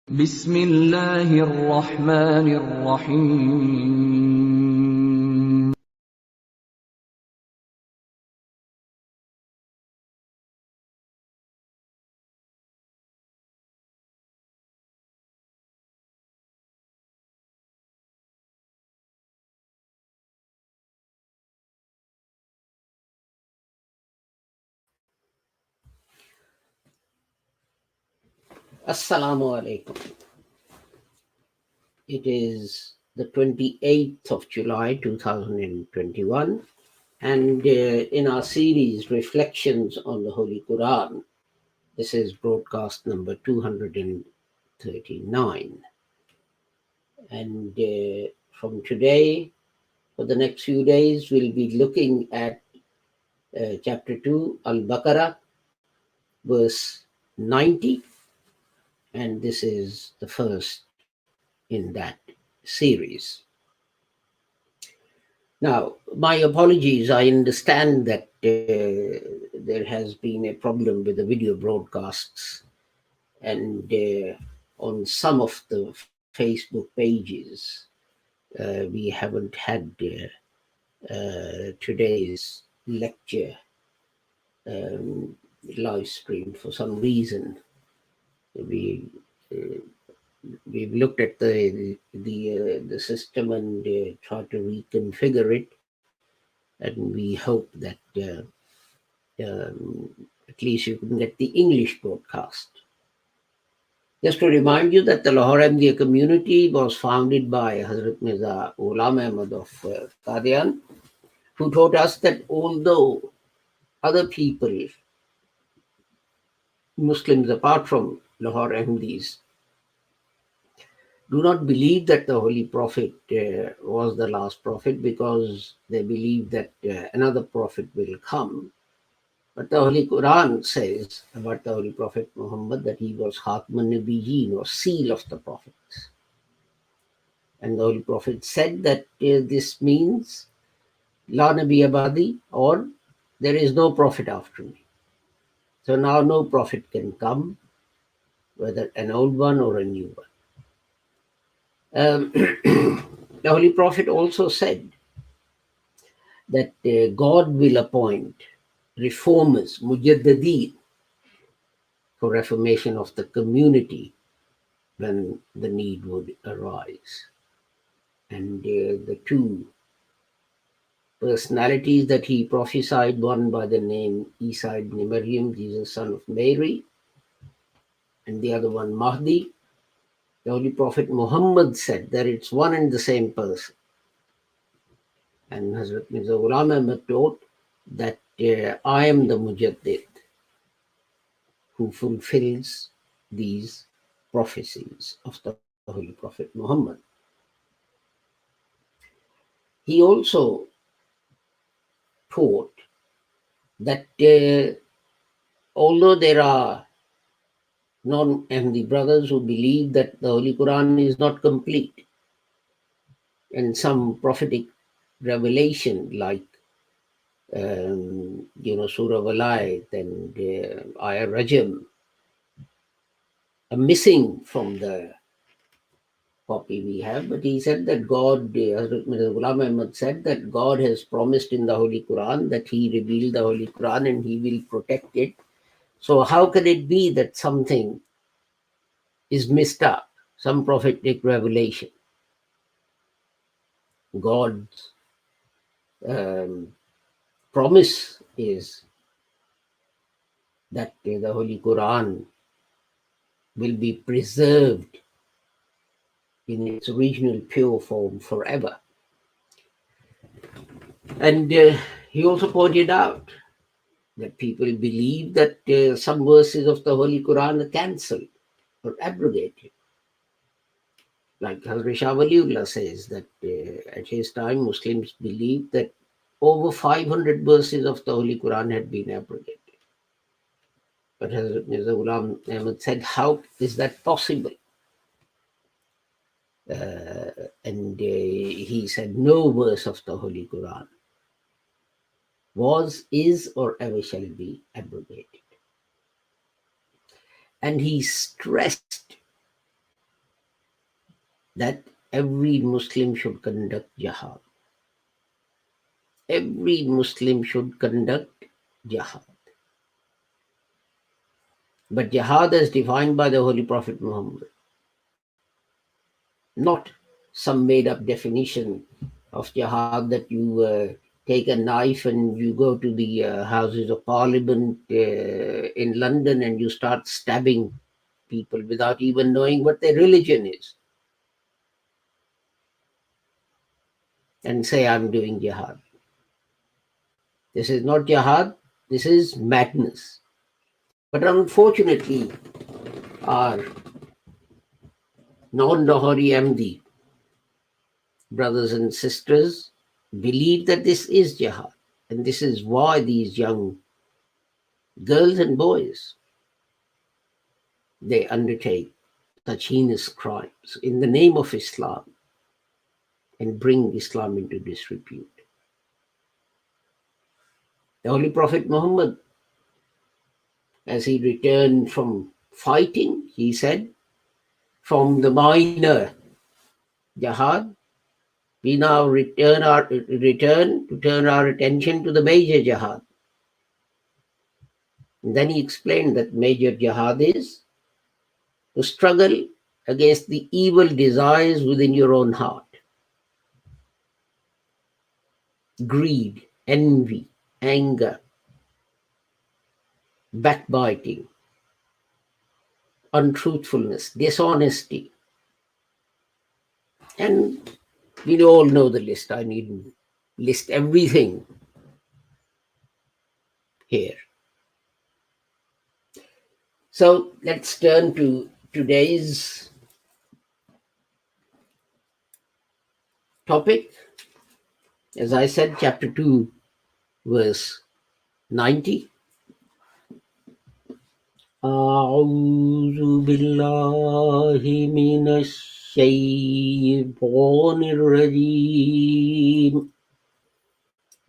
بسم الله الرحمن الرحيم Assalamu alaikum. It is the 28th of July 2021, and in our series Reflections on the Holy Quran, this is broadcast number 239. And from today, for the next few days, we'll be looking at chapter 2, Al Baqarah, verse 90, and this is the first in that series. Now, my apologies. I understand that there has been a problem with the video broadcasts, and on some of the Facebook pages, we haven't had today's lecture live stream for some reason. We we've looked at the system and tried to reconfigure it, and we hope that at least you can get the English broadcast. Just to remind you that the Lahore Ahmadiyya community was founded by Hazrat Mirza Ghulam Ahmad of Qadian, who taught us that although other people, Muslims apart from Lahore Ahmadis, do not believe that the Holy Prophet was the last prophet, because they believe that another prophet will come. But the Holy Quran says about the Holy Prophet Muhammad that he was Khatman Nabiyyin, or seal of the prophets. And the Holy Prophet said that this means La Nabi Abadi, or there is no prophet after me. So now no prophet can come, whether an old one or a new one. The Holy Prophet also said that God will appoint reformers, mujaddideen, for reformation of the community when the need would arise. And the two personalities that he prophesied, one by the name Isa ibn Maryam, Jesus son of Mary, and the other one Mahdi, the Holy Prophet Muhammad said that it's one and the same person. And Hazrat Mirza Ghulam Ahmad taught that I am the Mujaddid who fulfills these prophecies of the Holy Prophet Muhammad. He also taught that although there are non-Ahmadi brothers who believe that the Holy Quran is not complete, and some prophetic revelation like Surah Walayat and Ayah Rajam are missing from the copy we have. But he said that God, Hazrat Mirza Ghulam Ahmad said that God has promised in the Holy Quran that he revealed the Holy Quran and he will protect it. So how can it be that something is missed up, some prophetic revelation? God's promise is that the Holy Quran will be preserved in its original pure form forever. And he also pointed out that people believe that some verses of the Holy Quran are cancelled or abrogated. Like Hazrat Shah Waliullah says that at his time Muslims believed that over 500 verses of the Holy Quran had been abrogated. But Hazrat Mirza Ghulam Ahmad said, how is that possible? And he said, no verse of the Holy Quran was, is, or ever shall be abrogated. And he stressed that every Muslim should conduct jihad. Every Muslim should conduct jihad. But jihad as defined by the Holy Prophet Muhammad, not some made up definition of jihad that you take a knife and you go to the Houses of Parliament in London and you start stabbing people without even knowing what their religion is and say, I'm doing jihad. This is not jihad, this is madness. But unfortunately, our non-Lahori MD brothers and sisters believe that this is jihad. And this is why these young girls and boys, they undertake such heinous crimes in the name of Islam and bring Islam into disrepute. The Holy Prophet Muhammad, as he returned from fighting, he said, from the minor jihad, we now return to turn our attention to the major jihad. And then he explained that major jihad is to struggle against the evil desires within your own heart. Greed, envy, anger, backbiting, untruthfulness, dishonesty. And we all know the list. I needn't list everything here. So let's turn to today's topic. As I said, chapter 2, verse 90. أعوذ بالله من الشيطان الرجيم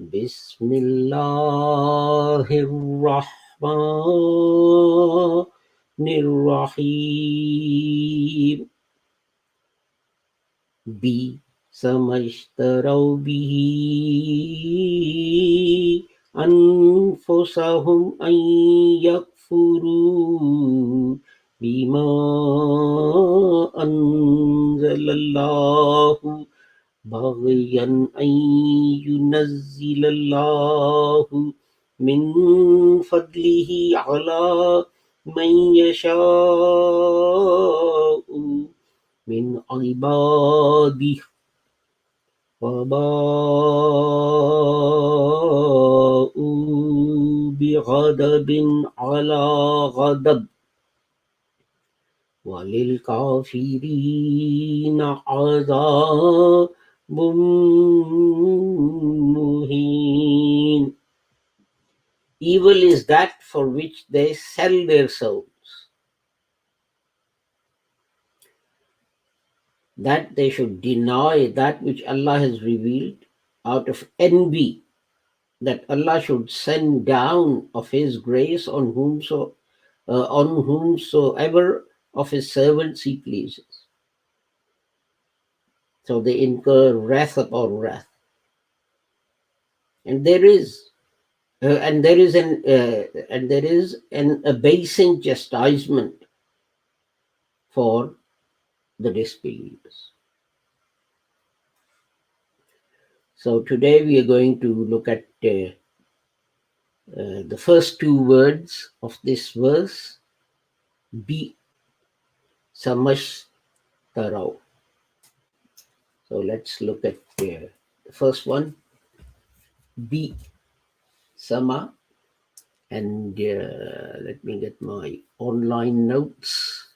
بسم الله الرحمن الرحيم بئس ما اشتروا به أنفسهم أن يكفروا بما أنزل الله بغيا أن ينزل الله من فضله على من يشاء من عباده وباءوا بغضب على غضب وللكافرين عذاب مهين. Evil is that for which they sell their souls, that they should deny that which Allah has revealed out of envy, that Allah should send down of His grace on whomsoever of His servants He pleases. So they incur wrath upon wrath, and there is an abasing chastisement for the disbelievers. So today we are going to look at the first two words of this verse, bi samash tarau. So let's look at the first one, bi sama, and let me get my online notes.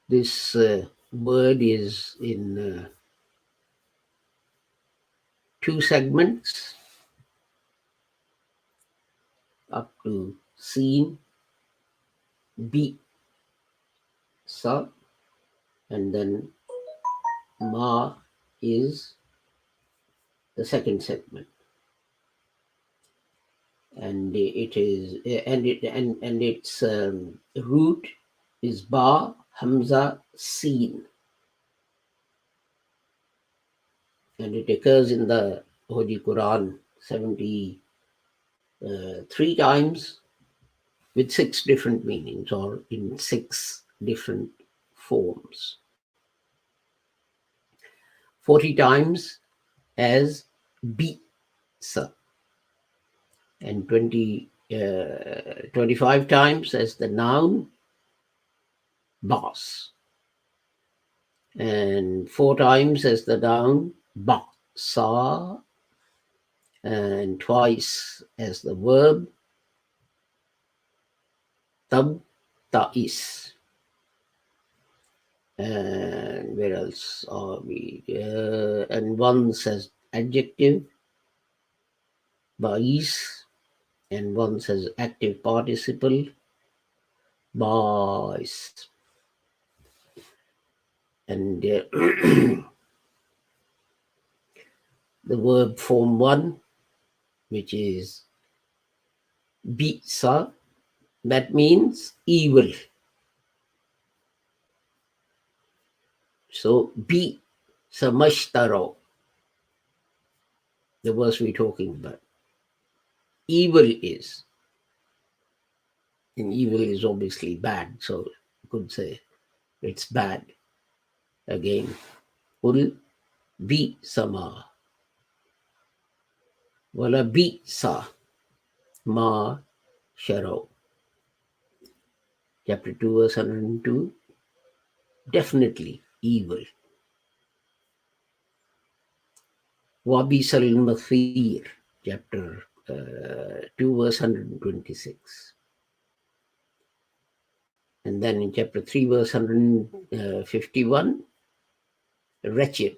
This word is in two segments up to seen, bi sa, and then ma is the second segment, and its root is Ba, Hamza, Sin. And it occurs in the Holy Quran 73 times with 6 different meanings, or in 6 different forms. 40 times as Bisa, and 25 times as the noun Bas, and 4 times as the noun Basa, and twice as the verb Tab Ta'is. And where else are we? And once as adjective Ba'is, and once as active participle Ba'is. And the verb form 1, which is Bisa, that means evil. So Bi Samashtaro, the verse we're talking about. Evil is. And evil is obviously bad, so you could say it's bad. Again, Ul Bi Sama. Wala Bi Sa Ma Sharo. Chapter 2, verse 102. Definitely evil. Wabisal Mathir, chapter 2, verse 126. And then in chapter 3, verse 151, wretched.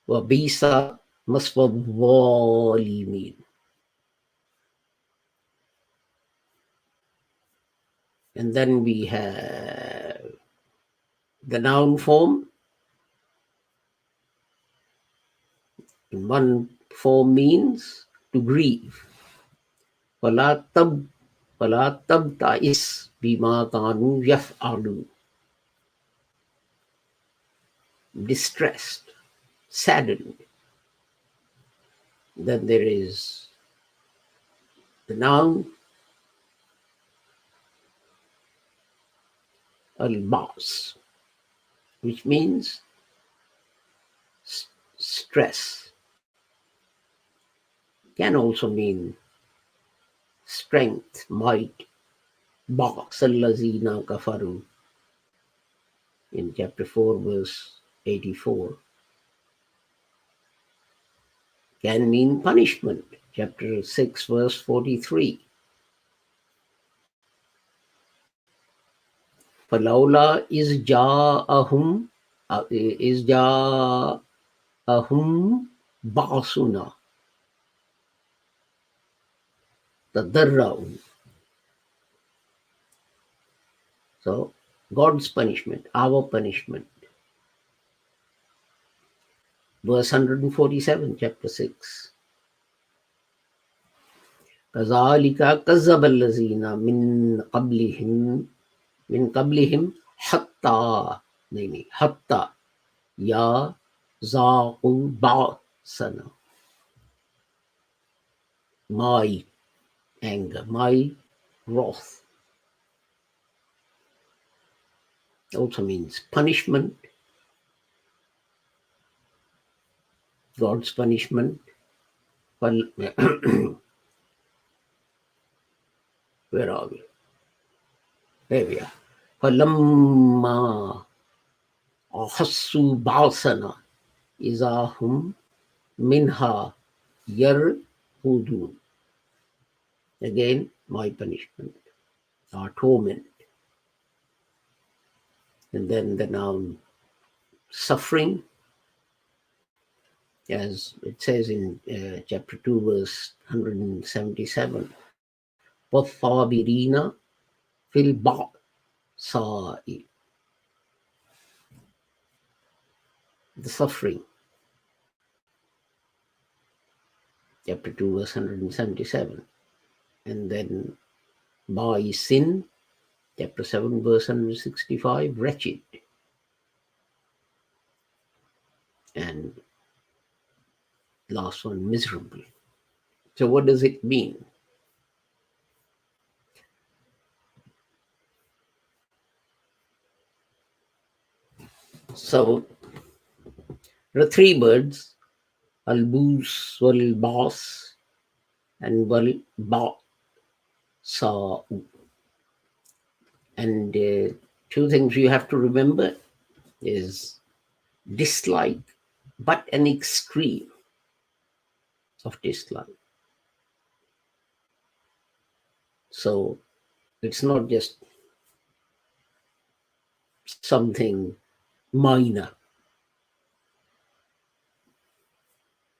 Wabisa Maswabwalimin. And then we have the noun form. In one form means to grieve. Wala tabtais bima kanu yaf'alu. Distressed, saddened. Then there is the noun al-bas, which means stress. Can also mean strength, might. Bas allazina kafaru in chapter 4, verse 84. Can mean punishment, chapter 6, verse 43. Falawla is ja'ahum ba'suna tadarra'u. So God's punishment, our punishment. Verse 147, chapter 6. Kazalika kazzaba allazina min qablihim hatta ya zaqu ba'sana. My anger, my wrath. Also means punishment, God's punishment. Well, where are we? There we are. Falamma ahassu ba'sana izahum minha yarhudun. Again, my punishment, our torment. And then the noun suffering, as it says in chapter 2, verse 177. وَالصَّابِرِينَ فِي الْبَأْسَاءِ. The suffering. Chapter 2, verse 177. And then by sin, Chapter 7, verse 165, wretched. And last one, miserable. So what does it mean? So there are three words, albus, walbas, and walba. So, and two things you have to remember is dislike, but an extreme of dislike. So it's not just something minor.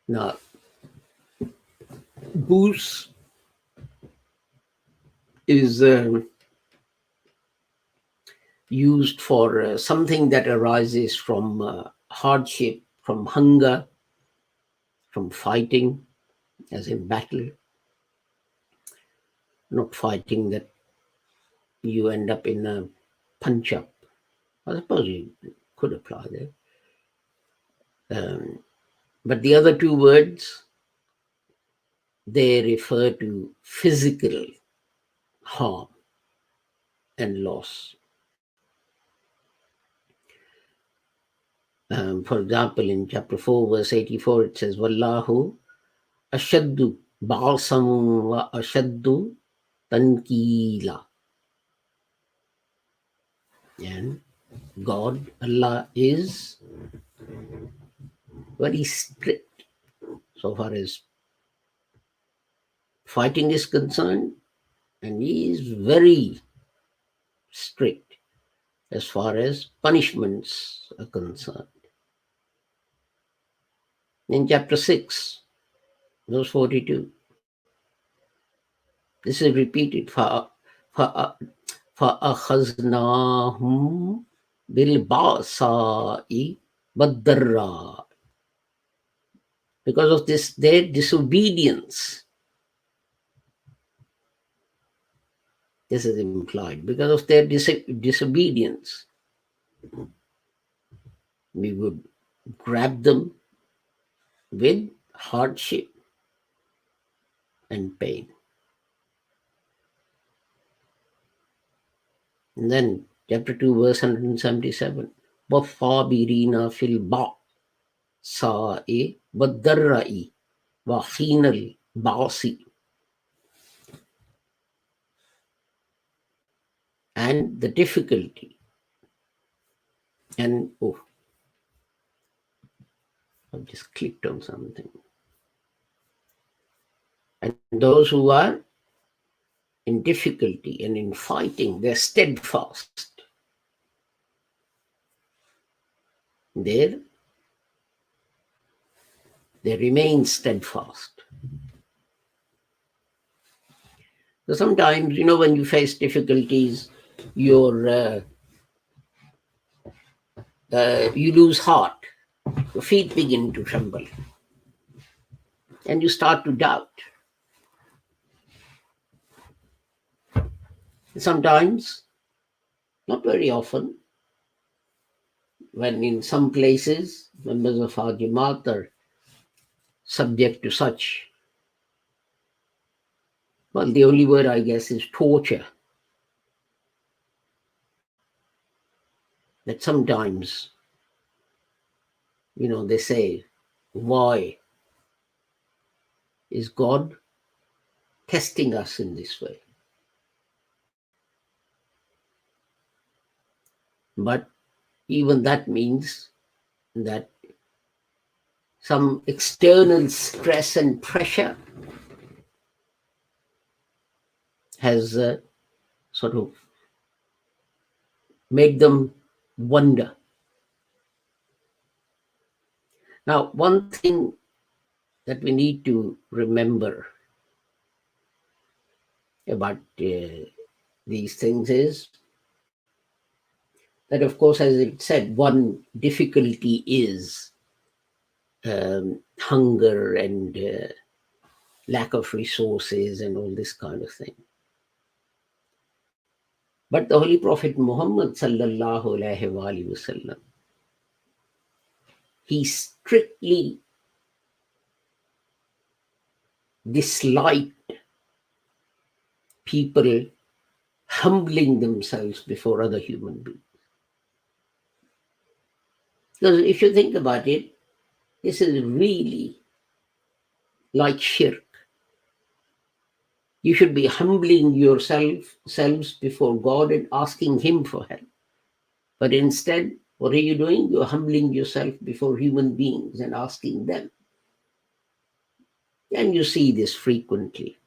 Now, boost is used for something that arises from hardship, from hunger, from fighting, as in battle, not fighting that you end up in a punch up. I suppose you could apply there. But the other two words, they refer to physical harm and loss. For example, in chapter 4, verse 84, it says, Wallahu ashaddu ba'asam wa ashaddu tankila. And God, Allah, is very strict so far as fighting is concerned, and He is very strict as far as punishments are concerned. In chapter 6, verse 42, this is repeated, فَأَخَذْنَاهُمْ بِالْبَأْسَاءِ وَالضَّرَّاءِ. Because of this, their disobedience, this is implied, because of their disobedience, we would grab them with hardship and pain. And then chapter 2, verse 177, وَالصَّابِرِينَ فِي الْبَأْسَاءِ وَالضَّرَّاءِ وَحِينَ الْبَأْسِ. And the difficulty. And I've just clicked on something. And those who are in difficulty and in fighting, they're steadfast. They remain steadfast. So sometimes, when you face difficulties, you lose heart. Your feet begin to tremble. And you start to doubt. Sometimes, not very often, when in some places members of our Jamaat are subject to such, well, the only word I guess is torture. That sometimes, they say, why is God testing us in this way? But even that means that some external stress and pressure has sort of made them wonder. Now, one thing that we need to remember about these things is that, of course, as it said, one difficulty is hunger and lack of resources and all this kind of thing. But the Holy Prophet Muhammad sallallahu alaihi wasallam, he strictly disliked people humbling themselves before other human beings. Because if you think about it, this is really like shirk. You should be humbling yourselves before God and asking Him for help. But instead, what are you doing? You're humbling yourself before human beings and asking them. And you see this frequently.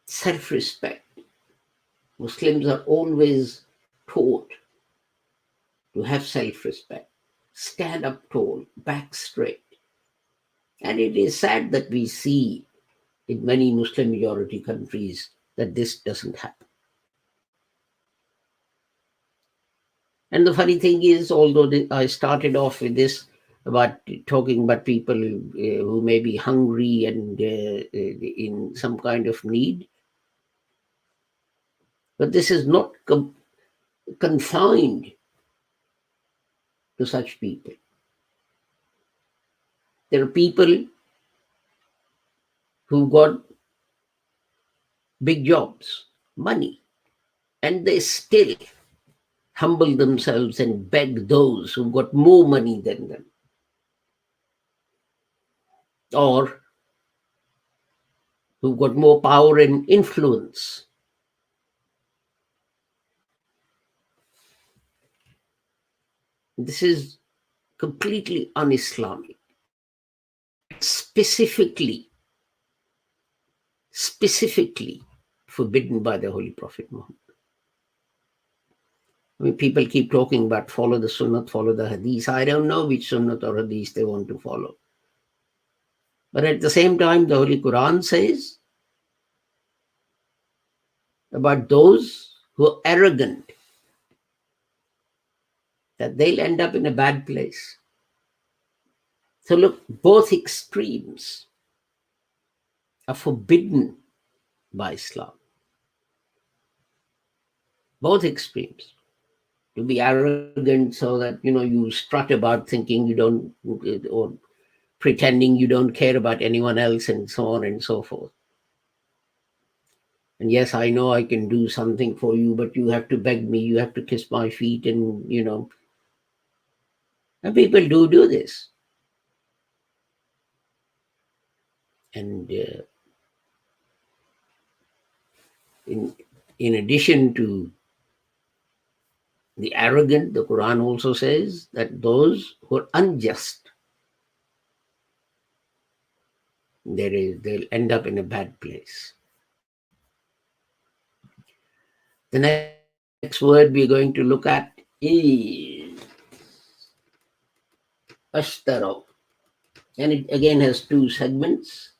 Self-respect. Muslims are always taught to have self-respect. Stand up tall, back straight. And it is sad that we see in many Muslim majority countries that this doesn't happen. And the funny thing is, although I started off with this about talking about people who may be hungry and in some kind of need, but this is not confined to such people. There are people who got big jobs, money, and they still humble themselves and beg those who got more money than them, or who got more power and influence. This is completely un-Islamic, specifically forbidden by the Holy Prophet Muhammad. I mean, people keep talking about follow the Sunnah, follow the Hadith. I don't know which Sunnah or Hadith they want to follow. But at the same time, the Holy Quran says about those who are arrogant that they'll end up in a bad place. So look, both extremes are forbidden by Islam. Both extremes. To be arrogant so that, you strut about thinking you don't, or pretending you don't care about anyone else and so on and so forth. And yes, I know I can do something for you, but you have to beg me, you have to kiss my feet and, and people do this. And in addition to the arrogant, the Quran also says that those who are unjust, they'll end up in a bad place. The next word we're going to look at is ashtaro. And it again has two segments.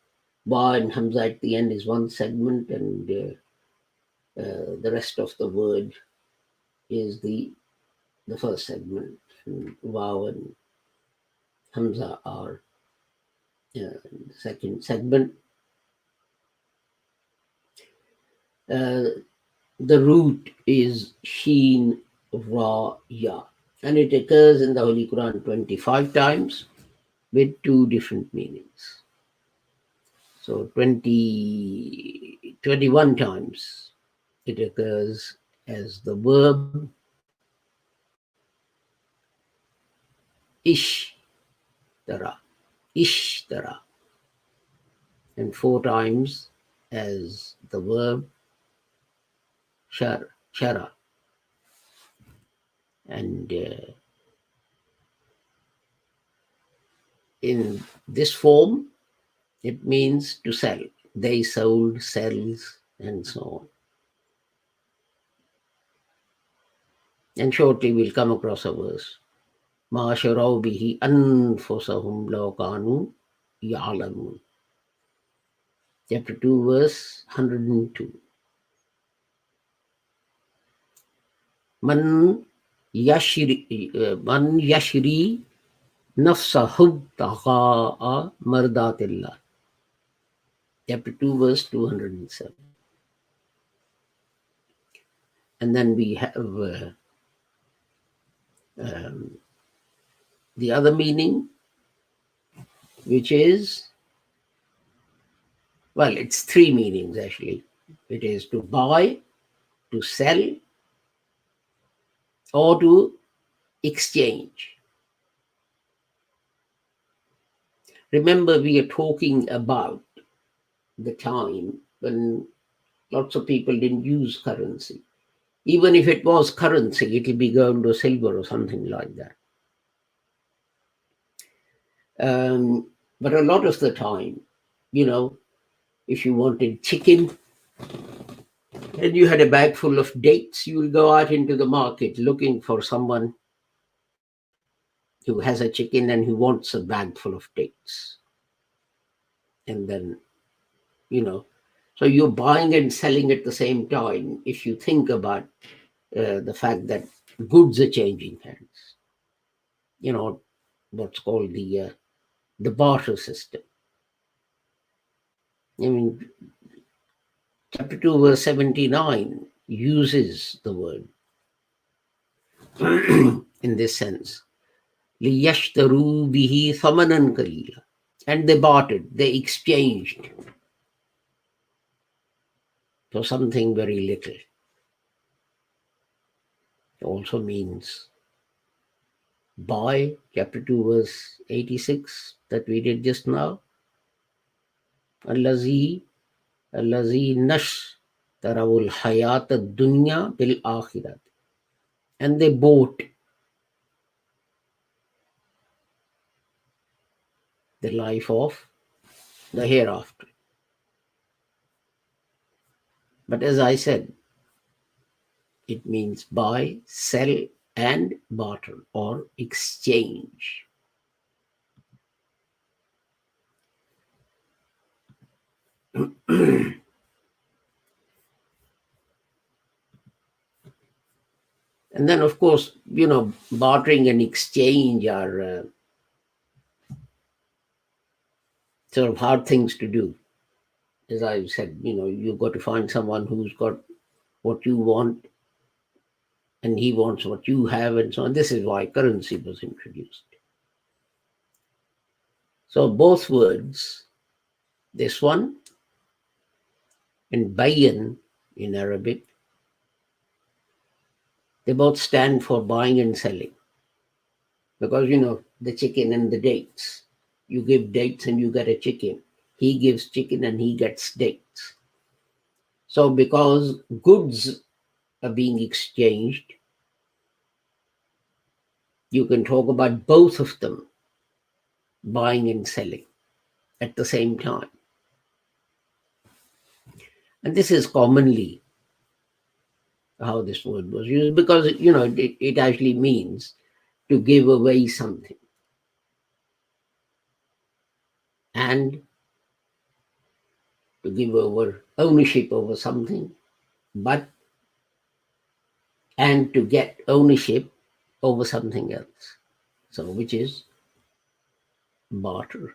Ba and Hamza at the end is one segment, and the rest of the word is the first segment. Wow and Hamza are the second segment. The root is Sheen Ra Ya, and it occurs in the Holy Quran 25 times with two different meanings. So 21 times it occurs as the verb ishtara, and 4 times as the verb shara. And in this form, it means to sell. They sold, sells, and so on. And shortly we'll come across a verse. Ma sharaw bihi anfusahum law kanu ya'lamun. Chapter 2, verse 102. Man yashri nafsahub taqa'a mardatillah. Chapter 2, verse 207. And then we have the other meaning, which is, well, it's three meanings actually. It is to buy, to sell, or to exchange. Remember, we are talking about the time when lots of people didn't use currency. Even if it was currency, it'll be gold or silver or something like that. But a lot of the time, if you wanted chicken and you had a bag full of dates, you will go out into the market looking for someone who has a chicken and who wants a bag full of dates. And then, so you're buying and selling at the same time if you think about the fact that goods are changing hands. What's called the barter system. I mean, chapter 2, verse 79 uses the word in this sense. لِيَشْتَرُوا بِهِ ثَمَنًا قَلِيلًا. And they bartered, they exchanged for something very little. It also means buy, chapter 2, verse 86 that we did just now. الَّذِي نَشْتَرَوُا الْحَيَاةَ الدُّنْيَا بِالْآخِرَةِ. And they bought the life of the hereafter. But as I said, it means buy, sell, and barter or exchange. And then, of course, bartering and exchange are sort of hard things to do. As I've said, you've got to find someone who's got what you want and he wants what you have and so on. This is why currency was introduced. So both words, this one and bayan in Arabic, they both stand for buying and selling. Because, the chicken and the dates. You give dates and you get a chicken. He gives chicken and he gets dates. So because goods are being exchanged, you can talk about both of them buying and selling at the same time. And this is commonly how this word was used because, it actually means to give away something. And to give over ownership over something, and to get ownership over something else. So, which is barter.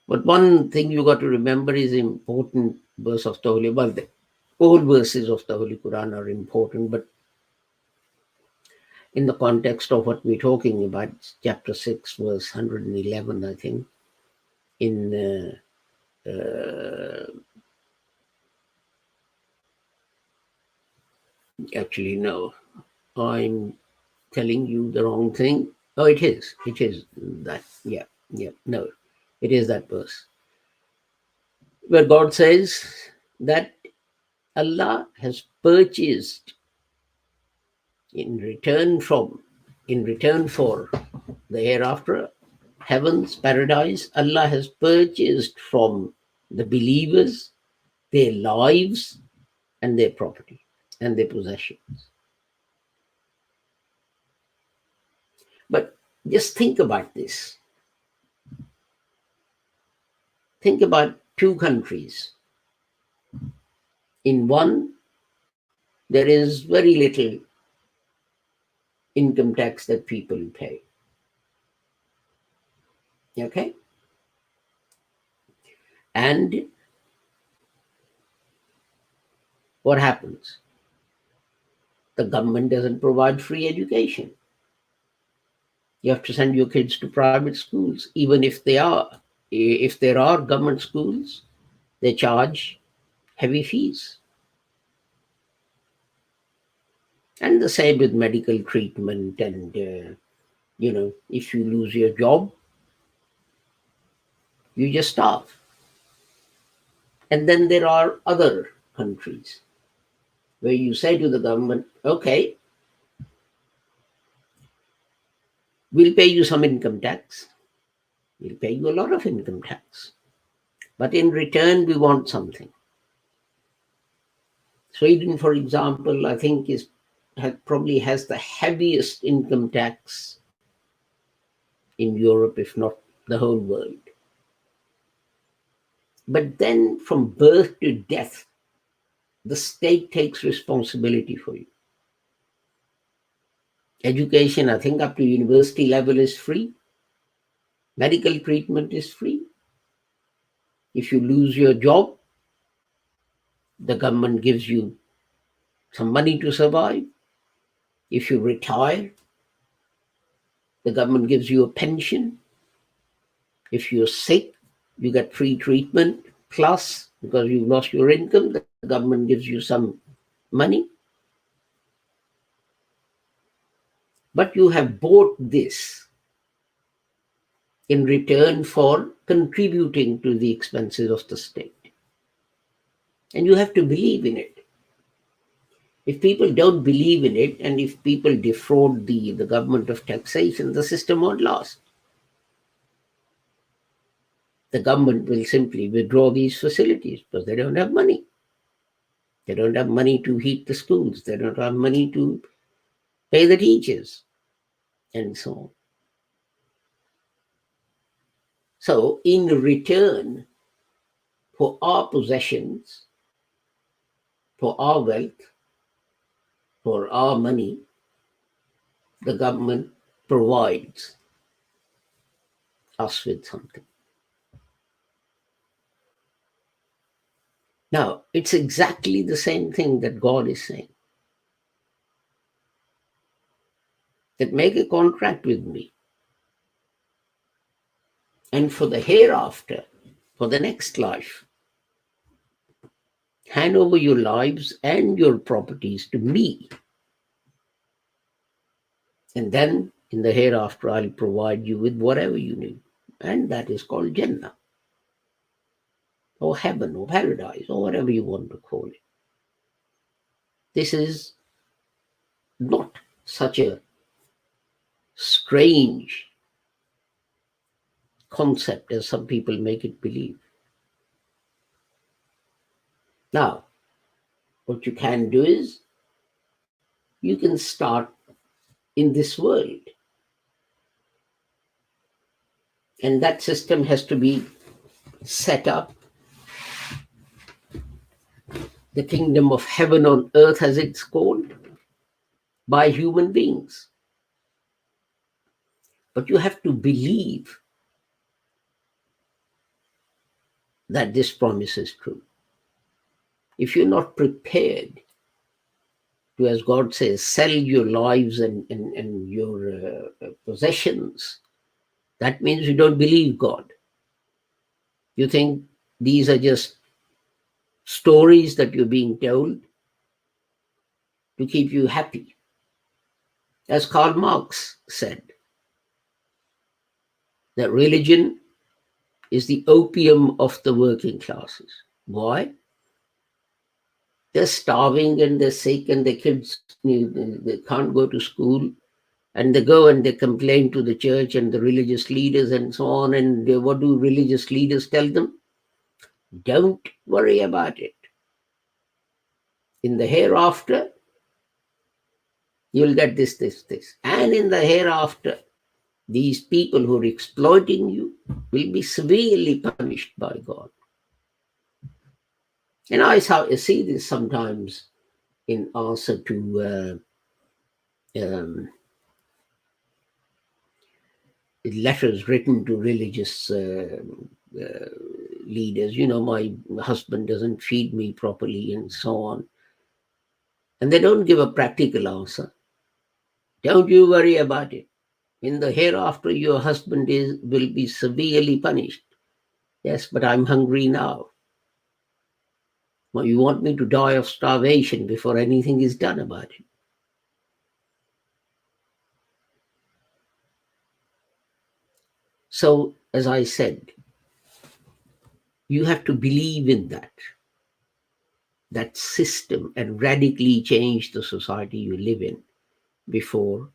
But one thing you got to remember is important verse of the Holy, well, all verses of the Holy Quran are important, but in the context of what we're talking about, chapter 6, verse 111, I think, in actually, no, I'm telling you the wrong thing. Oh, it is that. Yeah, no, it is that verse where God says that Allah has purchased in return for the hereafter, heavens, paradise. Allah has purchased from the believers their lives and their property and their possessions. But just think about this. Think about two countries. In one, there is very little income tax that people pay. Okay? And what happens? The government doesn't provide free education. You have to send your kids to private schools. Even if there are government schools, they charge heavy fees. And the same with medical treatment. And if you lose your job, you just starve. And then there are other countries where you say to the government, okay, we'll pay you some income tax. We'll pay you a lot of income tax. But in return, we want something. Sweden, for example, I think probably has the heaviest income tax in Europe, if not the whole world. But then from birth to death, the state takes responsibility for you. Education, I think up to university level is free. Medical treatment is free. If you lose your job, the government gives you some money to survive. If you retire, the government gives you a pension. If you're sick, you get free treatment. Plus, because you've lost your income, the government gives you some money. But you have bought this in return for contributing to the expenses of the state. And you have to believe in it. If people don't believe in it, and if people defraud the government of taxation, the system won't last. The government will simply withdraw these facilities because they don't have money. They don't have money to heat the schools. They don't have money to pay the teachers, and so on. So in return for our possessions, for our wealth, for our money, the government provides us with something. Now, it's exactly the same thing that God is saying. That make a contract with me. And for the hereafter, for the next life, hand over your lives and your properties to me. And then in the hereafter, I'll provide you with whatever you need. And that is called Jannah, or heaven, or paradise, or whatever you want to call it. This is not such a strange concept as some people make it believe. Now, what you can do is you can start in this world. And that system has to be set up. The kingdom of heaven on earth, as it's called, by human beings. But you have to believe that this promise is true. If you're not prepared to, as God says, sell your lives and your possessions, that means you don't believe God. You think these are just stories that you're being told to keep you happy. As Karl Marx said, that religion is the opium of the working classes. Why? They're starving and they're sick and their kids they can't go to school, and they go and they complain to the church and the religious leaders and so on. And what do religious leaders tell them? Don't worry about it. In the hereafter, you'll get this. And in the hereafter, these people who are exploiting you will be severely punished by God. And I see this sometimes in answer to letters written to religious leaders. My husband doesn't feed me properly and so on. And they don't give a practical answer. Don't you worry about it. In the hereafter, your husband will be severely punished. Yes, but I'm hungry now. Well, you want me to die of starvation before anything is done about it. So, as I said, you have to believe in that system and radically change the society you live in before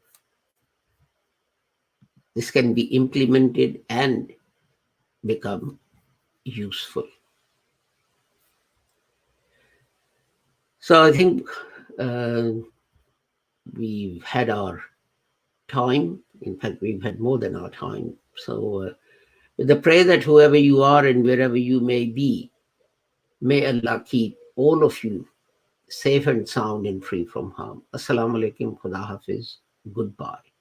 this can be implemented and become useful. So I think uh, we've had our time. In fact, we've had more than our time. So with the prayer that whoever you are and wherever you may be, may Allah keep all of you safe and sound and free from harm. Assalamu alaikum, Khuda Hafiz, goodbye.